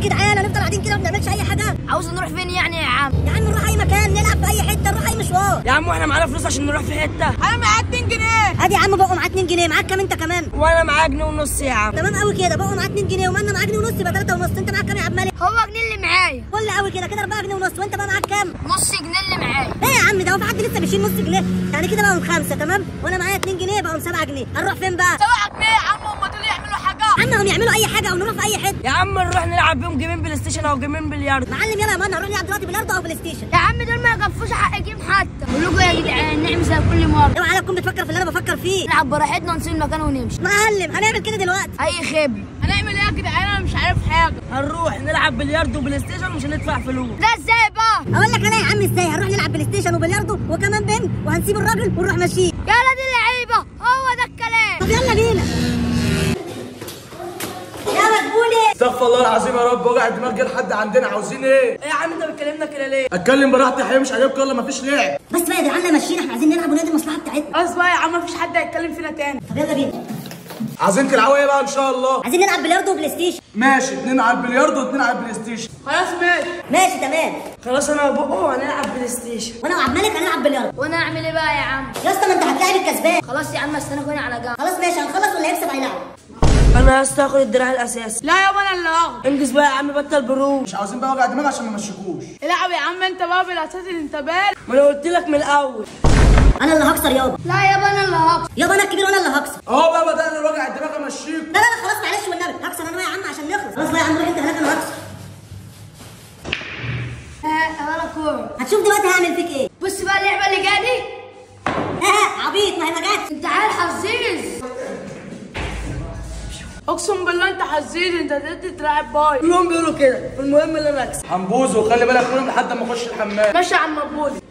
جدعان هنفضل قاعدين كده ما بنعملش اي حاجه؟ عاوز نروح فين يعني يا عم؟ يا عم نروح اي مكان، نلعب في اي حته، نروح اي مشوار. يا عم واحنا معانا فلوس عشان نروح في حته؟ انا معايا 2 جنيه. ادي يا عم بقوا معاه 2 جنيه، معاك كام انت كمان؟ وانا معايا جنيه ونص يا عم. تمام قوي كده، بقوا معاه 2 جنيه ومالنا معاه جنيه ونص، يبقى 3 ونص. انت معاك كام يا عم مالك؟ هو جنيه اللي معايا. فل قوي كده، كده 4 جنيه ونص. وانت بقى معاك كام؟ نص جنيه اللي معايا. ايه يا عم ده هو في حد لسه بيشيل نص جنيه؟ يعني كده بقوا 5 تمام، وانا معايا 2 جنيه بقوا 7 جنيه. هنروح فين بقى؟ 7 جنيه يا عم، هم دول يعملوا حاجه؟ يا عم هم يعملوا اي حاجه او نروح في اي حته. يا عم نروح نلعب بيهم جيمين بلاي ستيشن او جيمين بلياردو. معلم يلا يا مان، هنروح نلعب دلوقتي بلياردو او بلاي ستيشن. يا عم دول ما يكفوش حق جيم حتى. بقول لكم يا جدعان نعمل زي كل مره. اوعى عليك تكون بتفكر في اللي انا بفكر فيه. نلعب براحتنا ونسيب المكان ونمشي. معلم هنعمل كده دلوقتي. اي خيب. هنعمل ايه يا جدعان؟ انا مش عارف حاجه. هنروح نلعب بلياردو وبلاي ستيشن ومش هندفع فلوس. ده ازاي بقى؟ اقول لك انا يا عم ازاي. هنروح نلعب بلاي ستيشن وبلياردو وكمان بنج، وهنسيب الراجل ونروح ماشيين. يلا دي اللعيبه، هو ده الكلام. طب يلا بينا يا مدبولي. استغفر الله العظيم يا رب، وجع دماغ جه لحد عندنا. عاوزين ايه؟ ايه يا عم انت بتكلمنا كده ليه؟ اتكلم براحتي يا حبيبي، مش عاجبك يلا مفيش لعب. بس بقى يا جدعان ماشيين، احنا عايزين نلعب ونادي المصلحه بتاعتنا. خلاص بقى يا عم، مفيش حد هيتكلم فينا تاني. طب يلا بينا. عايزين تلعبوا ايه بقى ان شاء الله؟ عايزين نلعب بلياردو وبلاي ستيشن. ماشي، 2 على البلياردو و2 على البلاي ستيشن. خلاص ماشي. ماشي تمام. خلاص انا وبقه هنلعب بلاي ستيشن. وانا وعبد الملك هنلعب بلياردو. وانا اعمل ايه بقى يا عم؟ يا اسطى ما انت هتلاعب الكسبان. خلاص يا عم استنى كوني على جنب. خلاص ماشي، هنخلص واللي هيكسب هيلعب. انا هاخد الدراع الاساسي. لا يابا انا اللي هاخد. انجز بقى يا عم، بطل بروح. مش عاوزين بقى وجع دماغ عشان ما نمشيكوش. العب يا عم انت بقى بالاساس اللي انت بال. ما انا قلت لك من الاول. انا اللي هكسر يابا. لا يابا انا اللي هاخد. يابا انا الكبير وانا اللي هكسر. اهو بقى بدأنا الوجع الدماغ امشيكوا. لا لا لا خلاص معلش والنبي، هكسر انا يا عم عشان نخلص. خلاص بقى يا عم روح انت هناك انا هكسر. انا كوره. هتشوف دلوقتي هعمل فيك ايه. بص بقى اللعبه اللي جايه دي. عبيط، ما هي ما جاتش. انت عيل حزيز. اقسم بالله انت حزيز، انت تدي تلعب باي. كلهم بيقولوا كده، المهم ان انا اكسب. هنبوظ وخلي بالك منهم لحد ما اخش الحمام. ماشي يا عم مقبولي.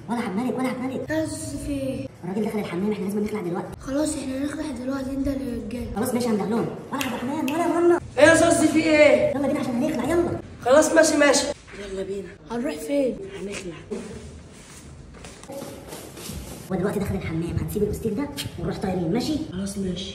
ولا عبد الملك ولا عبد الملك. بس في ايه؟ الراجل دخل الحمام، احنا لازم نخلع دلوقتي. خلاص احنا نخلع دلوقتي، انت اللي جاي. خلاص ماشي هندهلهم. ولا عبد الرحمن ولا مرنا. ايه يا صوصي في ايه؟ يلا بينا عشان هنخلع يلا. خلاص ماشي ماشي. يلا بينا. هنروح فين؟ هنخلع. ودلوقتي دخل الحمام، هنسيب الاستيك ده ونروح طايرين. ماشي؟ خلاص ماشي.